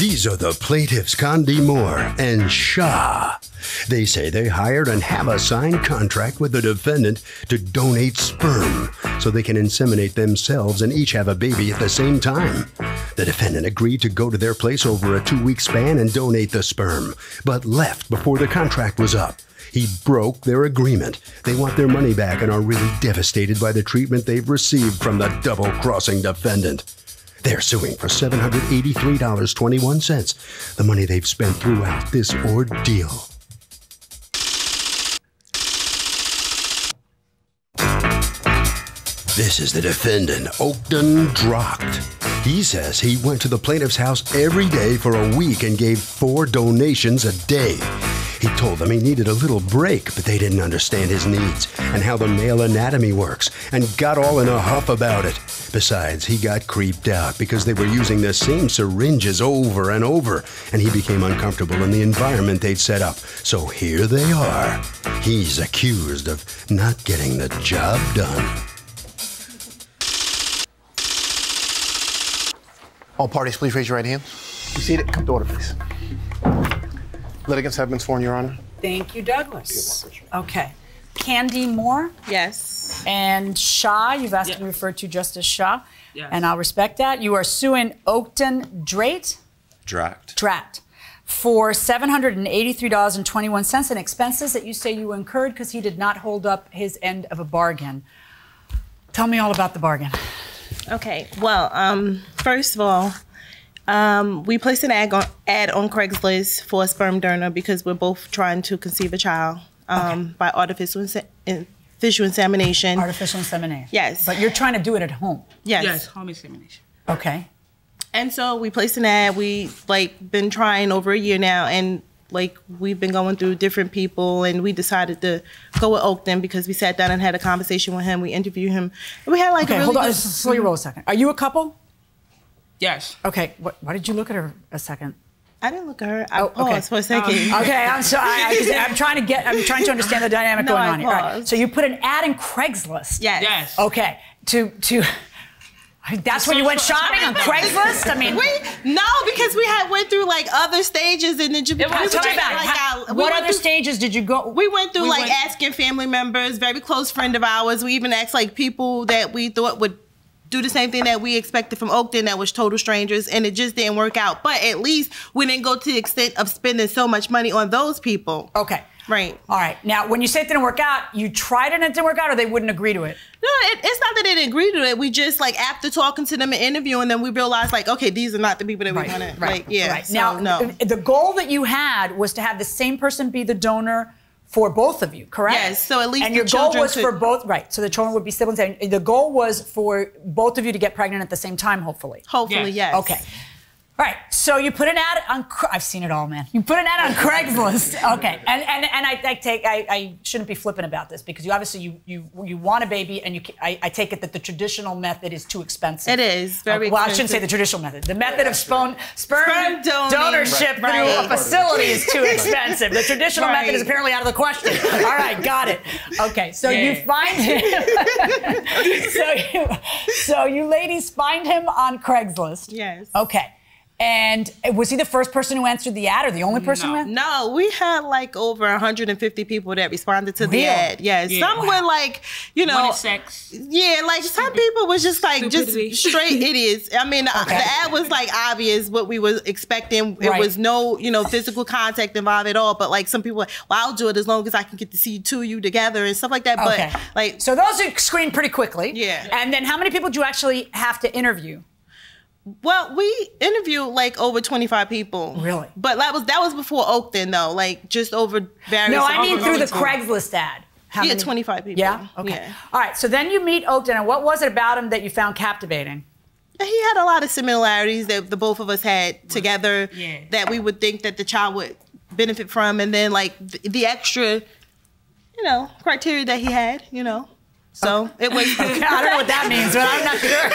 These are the plaintiffs Condi Moore and Shah. They say they hired and have a signed contract with the defendant to donate sperm so they can inseminate themselves and each have a baby at the same time. The defendant agreed to go to their place over a 2-week span and donate the sperm, but left before the contract was up. He broke their agreement. They want their money back and are really devastated by the treatment they've received from the double-crossing defendant. They're suing for $783.21, the money they've spent throughout this ordeal. This is the defendant, Ogden Dracht. He says he went to the plaintiff's house every day for a week and gave 4 donations a day. He told them he needed a little break, but they didn't understand his needs and how the male anatomy works and got all in a huff about it. Besides, he got creeped out because they were using the same syringes over and over, and he became uncomfortable in the environment they'd set up. So here they are. He's accused of not getting the job done. All parties, please raise your right hand. You seated? Come to order, please. Litigants have been sworn, Your Honor. Thank you, Douglas. Okay. Condi Moore? Yes. And Shah, you've asked to be referred to just as Shah. Yes. And I'll respect that. You are suing Ogden Dracht for $783.21 in expenses that you say you incurred because he did not hold up his end of a bargain. Tell me all about the bargain. Okay. Well, first of all, we placed an ad on Craigslist for a sperm donor because we're both trying to conceive a child by artificial insemination. Artificial insemination. Yes. But you're trying to do it at home. Yes. Yes, home insemination. Okay. And so we placed an ad. We been trying over a year now, and we've been going through different people, and we decided to go with Ogden because we sat down and had a conversation with him. We interviewed him. And we had a really hold on. good... Slow your roll a second. Are you a couple? Yes. Okay. Why did you look at her a second? I didn't look at her. I paused okay. for a second. Okay, I'm sorry. I'm trying to understand the dynamic going on here. All right. So you put an ad in Craigslist. Yes. Yes. Okay. That's when you went shopping on Craigslist? I mean, no, because we went through other stages and then what other stages did you go? We went through asking family members, very close friend of ours. We even asked people that we thought would do the same thing that we expected from Ogden that was total strangers, and it just didn't work out. But at least we didn't go to the extent of spending so much money on those people. Okay. Right. All right. Now, when you say it didn't work out, you tried it and it didn't work out, or they wouldn't agree to it? No, it's not that they didn't agree to it. We just, after talking to them and interviewing them, we realized, okay, these are not the people that we want to, Right. So, now, no. The goal that you had was to have the same person be the donor for both of you, correct? Yes, so at least and your goal was for both, right, so the children would be siblings. And the goal was for both of you to get pregnant at the same time, hopefully. Hopefully, yes. Okay. All right, so you put an ad on, I've seen it all, man. You put an ad on Craigslist. Okay, and I shouldn't be flippant about this because you obviously you want a baby, and I take it that the traditional method is too expensive. It is very well, expensive. I shouldn't say the traditional method. The method of sperm donorship through Right. a facility is too expensive. The traditional method is apparently out of the question. All right, got it. Okay, so you find him. so you ladies find him on Craigslist. Yes. Okay. And was he the first person who answered the ad, or the only person who answered? No, we had over 150 people that responded to the ad. Yes, Yeah. some were Wanted sex. Yeah, some people was just Stupidity. just straight idiots. I mean, the ad was obvious what we were expecting. It was no, physical contact involved at all. But some people, I'll do it as long as I can get to see two of you together and stuff like that. Okay. But so those are screened pretty quickly. Yeah. And then how many people do you actually have to interview? Well, we interviewed over 25 people. Really? But that was before Ogden though, just over various. No, I mean through the Craigslist ad. How many? 25 people. Yeah? Okay. Yeah. All right, so then you meet Ogden, and what was it about him that you found captivating? He had a lot of similarities that the both of us had together Yeah. that we would think that the child would benefit from, and then the extra, criteria that he had, So it was. I don't know what that means, but I'm not sure.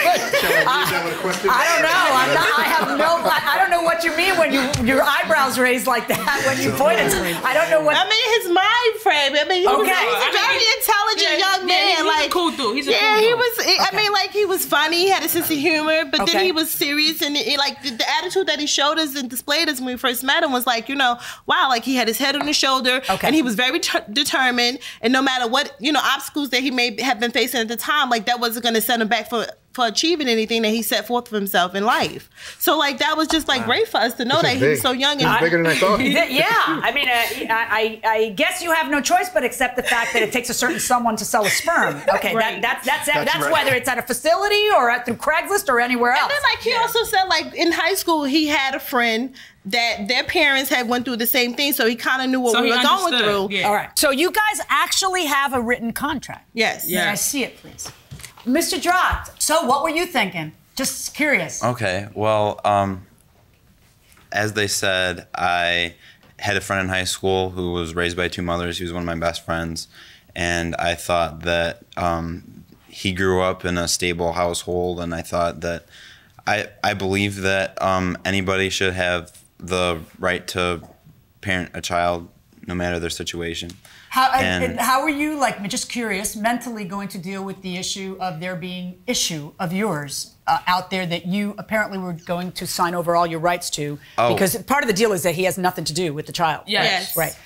I don't know. I don't know what you mean when your eyebrows raised like that when you pointed to me. I don't know what. I mean, his mind frame. I mean, he was a very intelligent young man. He's a cool dude. He's a cool dude. He was. I mean, like he was funny. He had a sense of humor, but then he was serious, and like the attitude that he showed us and displayed us when we first met him was like, wow, like he had his head on his shoulder, and he was very determined, and no matter what obstacles that he may have been facing at the time, like that wasn't going to set him back for achieving anything that he set forth for himself in life. So like that was just like great for us to know that he was so young. He's bigger than I thought. Yeah, I mean, I guess you have no choice but accept the fact that it takes a certain someone to sell a sperm. Okay, right. That's right. Whether it's at a facility or through Craigslist or anywhere else. And then like he also said like in high school he had a friend that their parents had went through the same thing, so he kind of knew what we were going through. Yeah. All right. So you guys actually have a written contract. Yes. May I see it, please? Mr. Drocked, so what were you thinking? Just curious. Okay, well, as they said, I had a friend in high school who was raised by two mothers. He was one of my best friends, and I thought that he grew up in a stable household, and I thought that I believe that anybody should have the right to parent a child no matter their situation. How are you, like, just curious, mentally going to deal with the issue of there being issue of yours out there that you apparently were going to sign over all your rights to? Oh. Because part of the deal is that he has nothing to do with the child. Yes. Right.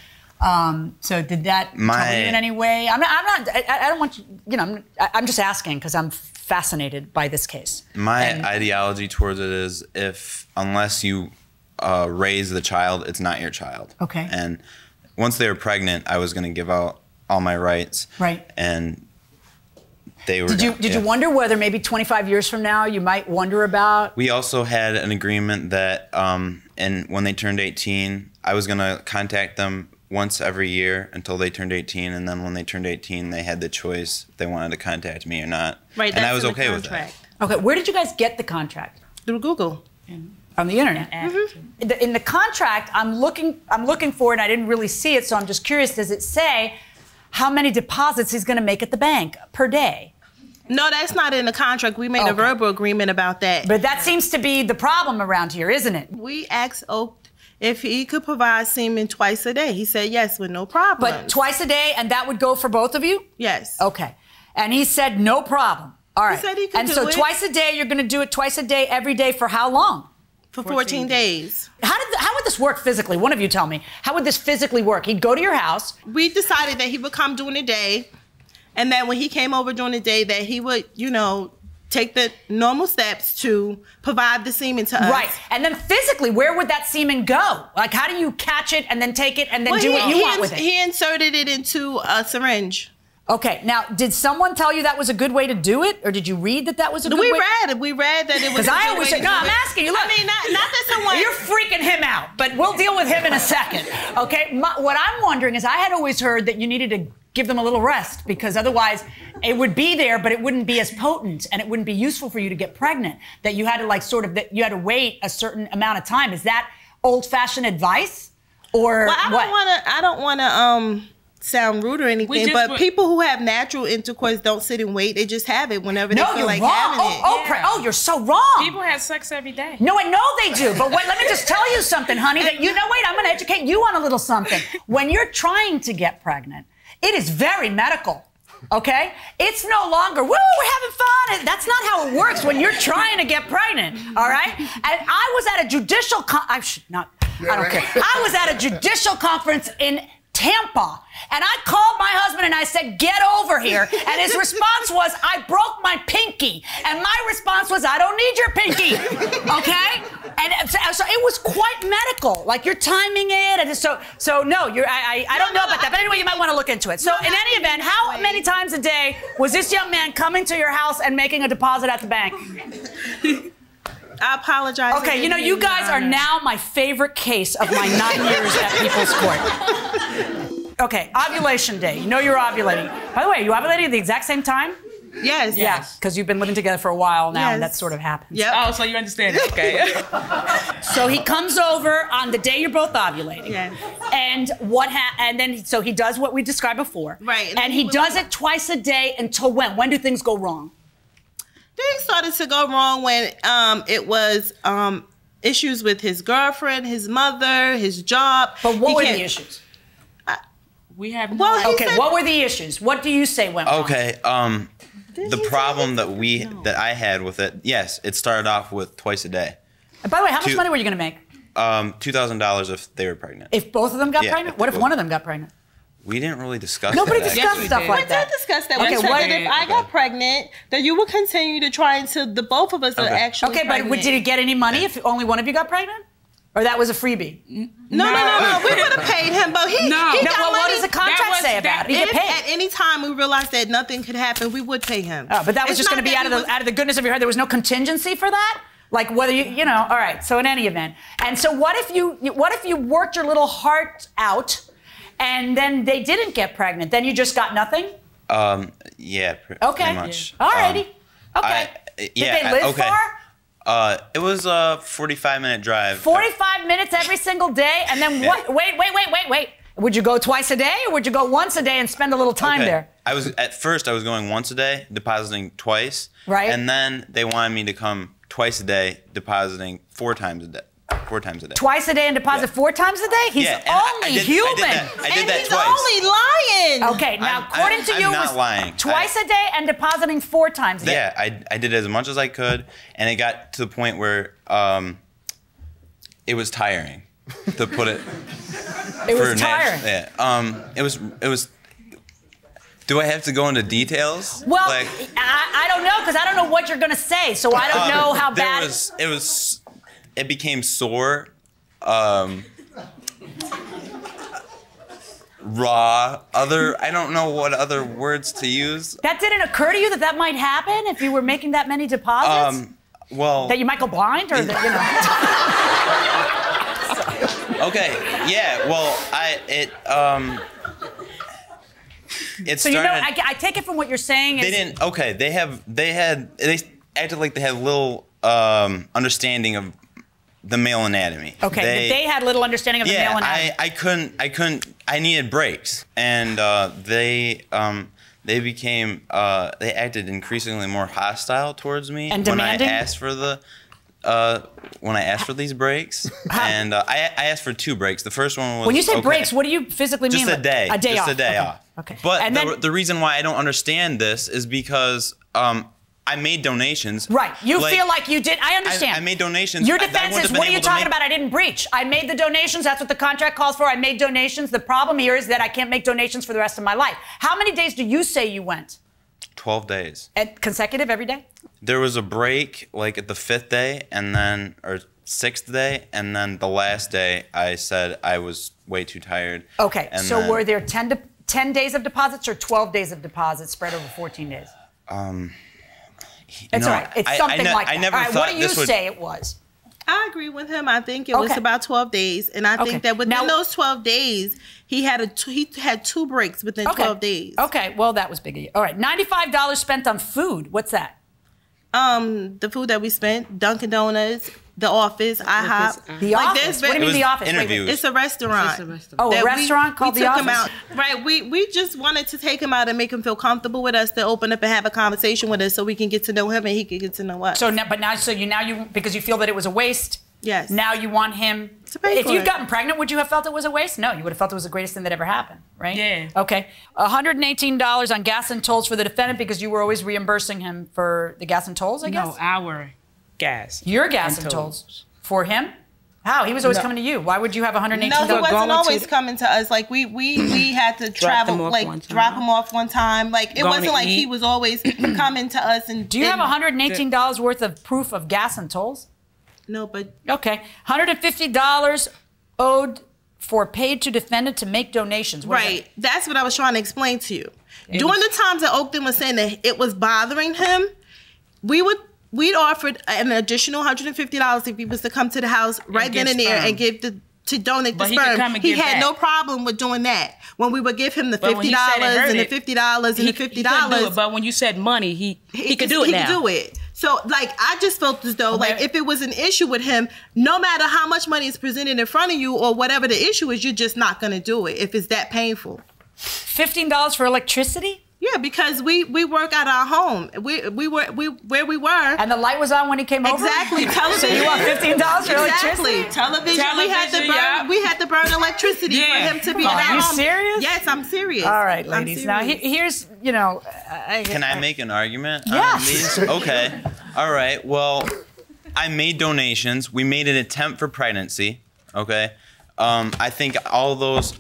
So did that trouble you in any way? I don't want you, I'm just asking because I'm fascinated by this case. My ideology towards it is unless you raise the child, it's not your child. Okay. And once they were pregnant, I was going to give out all my rights. Right. And they were. Did you wonder whether maybe 25 years from now you might wonder about? We also had an agreement that, and when they turned 18, I was going to contact them once every year until they turned 18, and then when they turned 18, they had the choice if they wanted to contact me or not. Right. And I was okay with that. Okay. Where did you guys get the contract? Through Google. On the internet. Mm-hmm. In the contract, I'm looking for it, and I didn't really see it, so I'm just curious. Does it say how many deposits he's going to make at the bank per day? No, that's not in the contract. We made a verbal agreement about that. But that seems to be the problem around here, isn't it? We asked Oak if he could provide semen twice a day. He said yes with no problem. But twice a day, and that would go for both of you? Yes. Okay. And he said no problem. All right. He said he could do it. Twice a day, you're going to do it twice a day, every day for how long? For 14 days. How would this work physically? One of you tell me. How would this physically work? He'd go to your house. We decided that he would come during the day, and that when he came over during the day, that he would, take the normal steps to provide the semen to us. Right. And then physically, where would that semen go? Like, how do you catch it and then take it and then do what you want with it? He inserted it into a syringe. Okay, now, did someone tell you that was a good way to do it? Or did you read that was a good way? We read that it was a good way to do it. Because I always say, no, I'm asking you. Look, I mean, not that someone... You're freaking him out, but we'll deal with him in a second, okay? What I'm wondering is I had always heard that you needed to give them a little rest because otherwise it would be there, but it wouldn't be as potent and it wouldn't be useful for you to get pregnant. That you had to that you had to wait a certain amount of time. Is that old-fashioned advice? Or what? I don't want to sound rude or anything, but people who have natural intercourse don't sit and wait. They just have it whenever they feel like having it. You're so wrong. People have sex every day. No, I know they do. But let me just tell you something, honey, that wait, I'm going to educate you on a little something. When you're trying to get pregnant, it is very medical. Okay? It's no longer, woo, we're having fun. That's not how it works when you're trying to get pregnant. All right? And I was at a judicial I don't care. I was at a judicial conference in Tampa. And I called my husband and I said, get over here. And his response was, I broke my pinky. And my response was, I don't need your pinky. Okay? And so it was quite medical. Like you're timing it. And so no, I don't know about that. But anyway, you might want to look into it. So in any event, how many times a day was this young man coming to your house and making a deposit at the bank? I apologize. Okay, you guys are now my favorite case of my 9 years at People's Court. Okay, ovulation day. You're ovulating. By the way, are you ovulating at the exact same time? Yes. Yeah, because you've been living together for a while now, and Yes. that sort of happens. Yep. Oh, so you understand it. Okay. So he comes over on the day you're both ovulating. Yes. And so he does what we described before. Right. And he does it twice a day until when? When do things go wrong? Things started to go wrong when it was issues with his girlfriend, his mother, his job. But what He were can't- the issues? We have Well, he Okay, said- what were the issues? What do you say went wrong? Okay. The problem that I had with it, yes, it started off with twice a day. And by the way, how much Two- money were you going to make? $2,000 if they were pregnant. If both of them got Yeah, pregnant? if What if both- one of them got pregnant? We didn't really discuss Nobody that. discussed we stuff did. like We did that. discuss that. Okay, We said what- that if I got pregnant, that you would continue to try until the both of us are Okay. actually Okay, but pregnant. did he get any money if only one of you got pregnant? Or that was a freebie? No. We would have paid him, but he No. got No, well, what money. does the contract That was- say about it? He If get paid. at any time we realized that nothing could happen, we would pay him. Oh, but that was It's just going to not be that out of the goodness of your heart. There was no contingency for that. Like whether you know. All right. So in any event, and so what if you worked your little heart out, and then they didn't get pregnant? Then you just got nothing. Yeah, Okay. pretty much. All righty. Okay. yeah, Did they live okay. far? It was a 45-minute drive. 45 minutes every single day, and then what? Wait. Would you go twice a day, or would you go once a day and spend a little time Okay. there? At first I was going once a day, depositing twice. Right. And then they wanted me to come twice a day, depositing 4 times a day. 4 times a day. Twice a day and deposit Yeah. 4 times a day? He's Yeah, and I only did human. I did And that he's twice. only lying. Okay, now I'm- according to I'm you, it not was lying. twice a day and depositing 4 times a day. Yeah, I did as much as I could, and it got to the point where it was tiring, to put it. It for was tiring. Yeah. It was. Do I have to go into details? Well, Like, I don't know, because I don't know what you're going to say, so I don't know how bad. It became sore, raw. I don't know what other words to use. That didn't occur to you that might happen if you were making that many deposits? Well. That you might go blind, or that, you know. Okay. Yeah. Well, it So you know, started. I take it from what you're saying is They didn't. Okay. They acted like they had little understanding of the male anatomy. okay. They had little understanding of the male anatomy. I couldn't. I needed breaks, and they became. They acted increasingly more hostile towards me And when demanding? I asked for these breaks, and I asked for 2 breaks. The first one was When you say okay. breaks, what do you physically Just mean? a day. A day just off. a day Okay. off. Okay. But And then, the reason why I don't understand this is because I made donations. right. You feel like you did. I understand. I made donations. Your I defense wouldn't is, have what are been you able to talking make- about? I didn't breach. I made the donations. That's what the contract calls for. I made donations. The problem here is that I can't make donations for the rest of my life. How many days do you say you went? 12 days. And consecutive every day? There was a break like at the 5th day or 6th day, and then the last day I said I was way too tired. Okay. And So then- were there 10 days of deposits or 12 days of deposits spread over 14 days? It's all right. It's something like that. I never all right, thought what do you this would. say it was? I agree with him. I think it was Okay. about 12 days, and I Okay. think that within Now- those 12 days, he had 2 breaks within 12 days. Okay, well, that was big of you. All right, $95 spent on food. What's that? The food that we spent, Dunkin' Donuts, The Office, IHOP. The Office? there's What do you mean It was The Office? Wait, wait. interviews. It's a restaurant. Oh, a that restaurant called we The took him Office? out. Right. We just wanted to take him out and make him feel comfortable with us, to open up and have a conversation with us so we can get to know him and he can get to know us. So now, because you feel that it was a waste. Yes. Now you want him To pay If for you'd it. gotten pregnant, would you have felt it was a waste? No, you would have felt it was the greatest thing that ever happened, right? Yeah. Okay. $118 on gas and tolls for the defendant because you were always reimbursing him for the gas and tolls, I guess? No, our gas. Your gas and tolls. For him? How? He was always coming to you. Why would you have $118? No, he going wasn't to always the- coming to us. Like we had to them travel, off like one time. drop him off one time. Like it Going wasn't to like he eat. was always coming to us. And Do you have $118 worth of proof of gas and tolls? No, but Okay. $150 owed for paid to defendant to make donations. What is right. That's what I was trying to explain to you. During the times that Oakton was saying that it was bothering him, we'd offered an additional $150 if he was to come to the house right then and there and give the to donate the But he could sperm. come and He give had back. no problem with doing that. When we would give him the But when $50 he said it hurt and the it, $50 and the He couldn't do $50, it, but when you said money, he could do it now. He could do it. So, like, I just felt as though, like, Okay. if it was an issue with him, no matter how much money is presented in front of you or whatever the issue is, you're just not going to do it if it's that painful. $15 for electricity? Yeah, because we work at our home. We where we were. And the light was on when he came over? Exactly. Television. So you want $15 for Exactly. electricity? Television. Yeah. We had to burn electricity Yeah. for him to be Come in on, our you home. serious? Yes, I'm serious. All right, I'm ladies. Now, serious. here's, Can I make an argument Yes. on these? Okay. All right. Well, I made donations. We made an attempt for pregnancy. Okay. I think all those,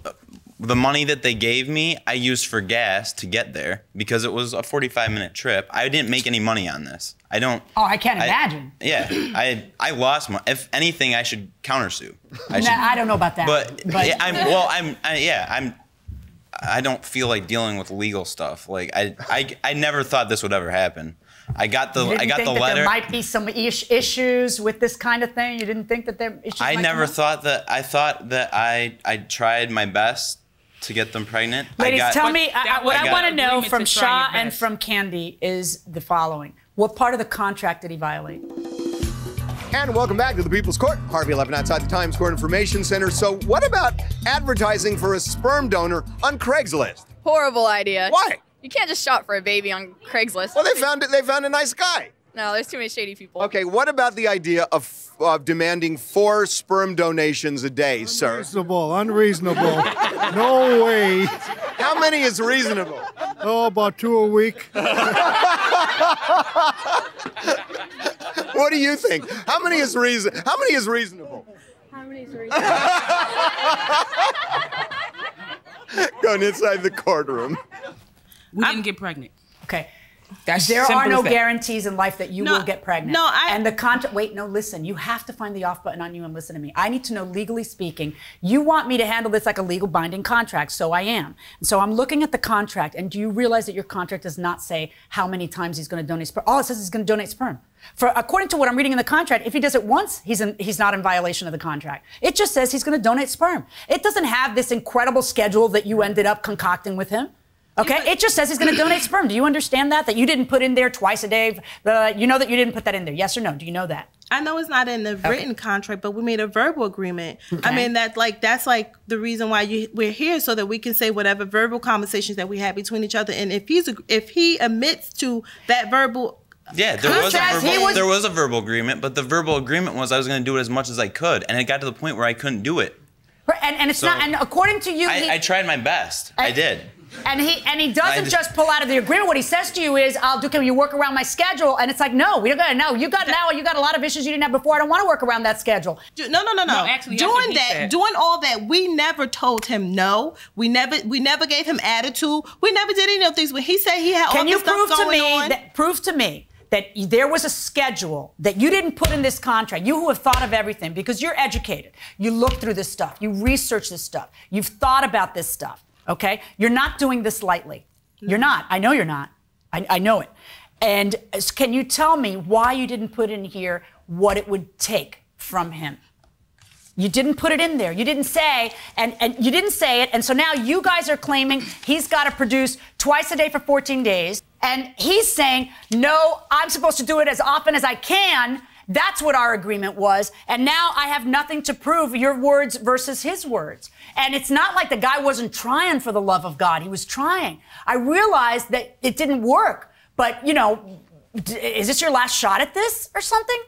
the money that they gave me, I used for gas to get there because it was a 45-minute trip. I didn't make any money on this. I don't. Oh, I can't imagine. Yeah. I lost money. If anything, I should countersue. I don't know about that. But yeah, I don't feel like dealing with legal stuff. Like I never thought this would ever happen. I got the You didn't think that letter. there might be some issues with this kind of thing? You didn't think that there issues I might never come up? thought that. I thought that I tried my best to get them pregnant. Ladies, tell me, that what was I want to the know agreement from to try your Shah and best. from Candy is the following. What part of the contract did he violate? And welcome back to the People's Court. Harvey 11 outside the Times Square Information Center. So what about advertising for a sperm donor on Craigslist? Horrible idea. Why? You can't just shop for a baby on Craigslist. Well, they found a nice guy. No, there's too many shady people. Okay, what about the idea of demanding 4 sperm donations a day, sir? Unreasonable. No way. How many is reasonable? Oh, about 2 a week. What do you think? How many is reasonable? How many is reasonable? Going inside the courtroom. We didn't get pregnant. Okay. That's There simple are no as that. guarantees in life that you No, will get pregnant. no, And the contract. Wait, no, listen. You have to find the off button on you and listen to me. I need to know, legally speaking, you want me to handle this like a legal binding contract, so I am. And so I'm looking at the contract, and do you realize that your contract does not say how many times he's going to donate sperm? All it says is he's going to donate sperm. According to what I'm reading in the contract, if he does it once, he's not in violation of the contract. It just says he's going to donate sperm. It doesn't have this incredible schedule that you ended up concocting with him. Okay, it just says he's going to donate sperm. Do you understand that? That you didn't put in there twice a day? You know that you didn't put that in there. Yes or no? Do you know that? I know it's not in the written contract, but we made a verbal agreement. Okay. I mean, that's like the reason why we're here, so that we can say whatever verbal conversations that we had between each other. And if he admits to that verbal, Yeah, there was a verbal agreement, but the verbal agreement was I was going to do it as much as I could, and it got to the point where I couldn't do it. And it's So, not. And according to you, I tried my best. I did. And he doesn't I just pull out of the agreement. What he says to you is, can you work around my schedule? And it's like, no, we don't got to. No, you got a lot of issues you didn't have before. I don't want to work around that schedule. No. actually, that's what he said. Doing all that, we never told him no. We never gave him attitude. We never did any of these. When he said he had all this stuff going on. Prove to me that there was a schedule that you didn't put in this contract. You who have thought of everything, because you're educated. You look through this stuff. You research this stuff. You've thought about this stuff. Okay? You're not doing this lightly. You're not. I know you're not. I know it. And can you tell me why you didn't put in here what it would take from him? You didn't put it in there. You didn't say, and you didn't say it. And so now you guys are claiming he's got to produce twice a day for 14 days. And he's saying, no, I'm supposed to do it as often as I can. That's what our agreement was. And now I have nothing to prove, your words versus his words. And it's not like the guy wasn't trying, for the love of God. He was trying. I realized that it didn't work. But, is this your last shot at this or something?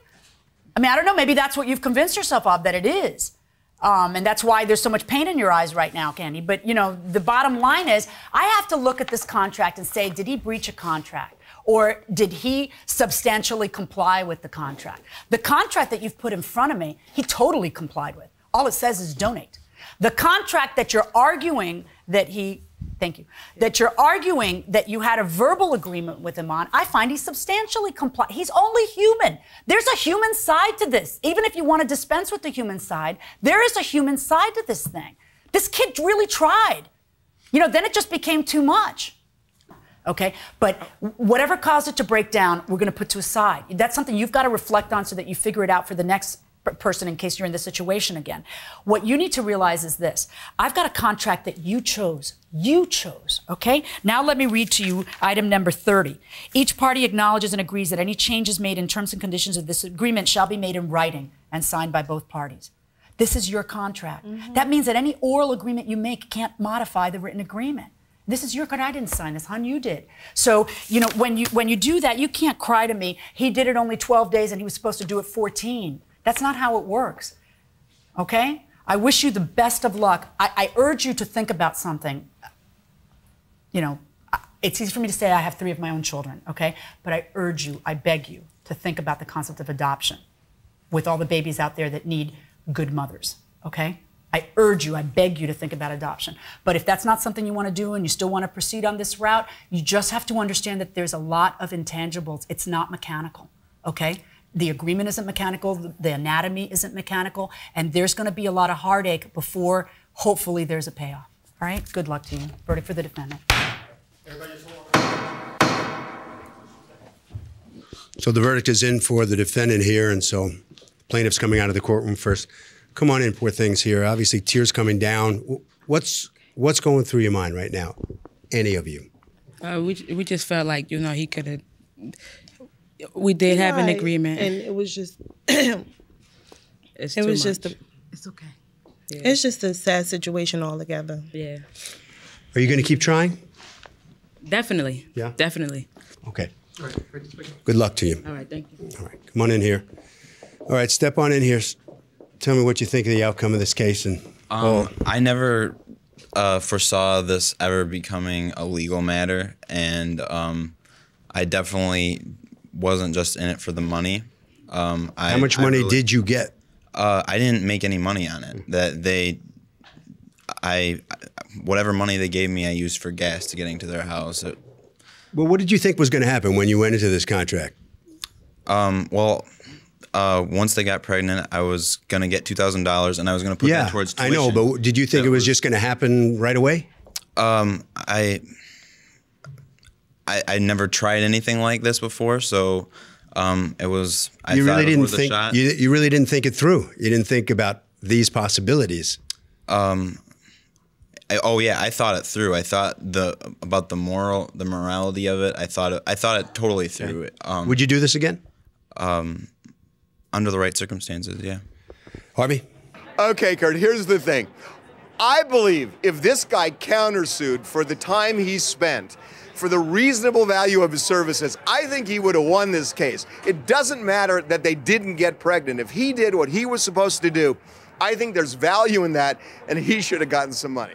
I mean, I don't know. Maybe that's what you've convinced yourself of, that it is. And that's why there's so much pain in your eyes right now, Candy. But, the bottom line is, I have to look at this contract and say, did he breach a contract? Or did he substantially comply with the contract? The contract that you've put in front of me, he totally complied with. All it says is donate. The contract that you're arguing that that you're arguing that you had a verbal agreement with him on, I find he substantially complied. He's only human. There's a human side to this. Even if you want to dispense with the human side, there is a human side to this thing. This kid really tried. Then it just became too much. Okay? But whatever caused it to break down, we're going to put to a side. That's something you've got to reflect on so that you figure it out for the next person in case you're in this situation again. What you need to realize is this. I've got a contract that you chose. You chose, okay? Now let me read to you item number 30. Each party acknowledges and agrees that any changes made in terms and conditions of this agreement shall be made in writing and signed by both parties. This is your contract. That means that any oral agreement you make can't modify the written agreement. This is your contract. I didn't sign this, hon, you did. So, you know, when you do that, you can't cry to me, he did it only 12 days and he was supposed to do it 14. That's not how it works, okay? I wish you the best of luck. I urge you to think about something. You know, it's easy for me to say I have 3 of my own children, okay? But I urge you, I beg you, to think about the concept of adoption with all the babies out there that need good mothers, okay? I urge you, I beg you to think about adoption. But if that's not something you want to do and you still want to proceed on this route, you just have to understand that there's a lot of intangibles. It's not mechanical, okay? The agreement isn't mechanical, the anatomy isn't mechanical, and there's going to be a lot of heartache before, hopefully, there's a payoff. All right? Good luck to you. Verdict for the defendant. So the verdict is in for the defendant here, and so plaintiff's coming out of the courtroom first. Come on in, poor things here. Obviously, tears coming down. What's going through your mind right now? Any of you? We just felt like, you know, he could have. We did have an agreement, and it was just. It's okay. Yeah. It's just a sad situation altogether. Yeah. Are you going to keep trying? Definitely. Yeah. Definitely. Okay. Good luck to you. All right. Thank you. All right. Come on in here. All right. Step on in here. Tell me what you think of the outcome of this case. And I never foresaw this ever becoming a legal matter, and I definitely wasn't just in it for the money. How much money did you get? I didn't make any money on it. Whatever money they gave me, I used for gas to getting to their house. Well, what did you think was going to happen when you went into this contract? Once they got pregnant, I was going to get $2,000, and I was going to put that towards tuition. I know, but did you think it was just going to happen right away? I never tried anything like this before, so it was. You really didn't think it through. You didn't think about these possibilities. I thought it through. I thought about the morality of it. I thought it totally through. Okay. Would you do this again? Under the right circumstances, yeah. Harvey? Okay, Kurt, here's the thing. I believe if this guy countersued for the time he spent, for the reasonable value of his services, I think he would have won this case. It doesn't matter that they didn't get pregnant. If he did what he was supposed to do, I think there's value in that, and he should have gotten some money.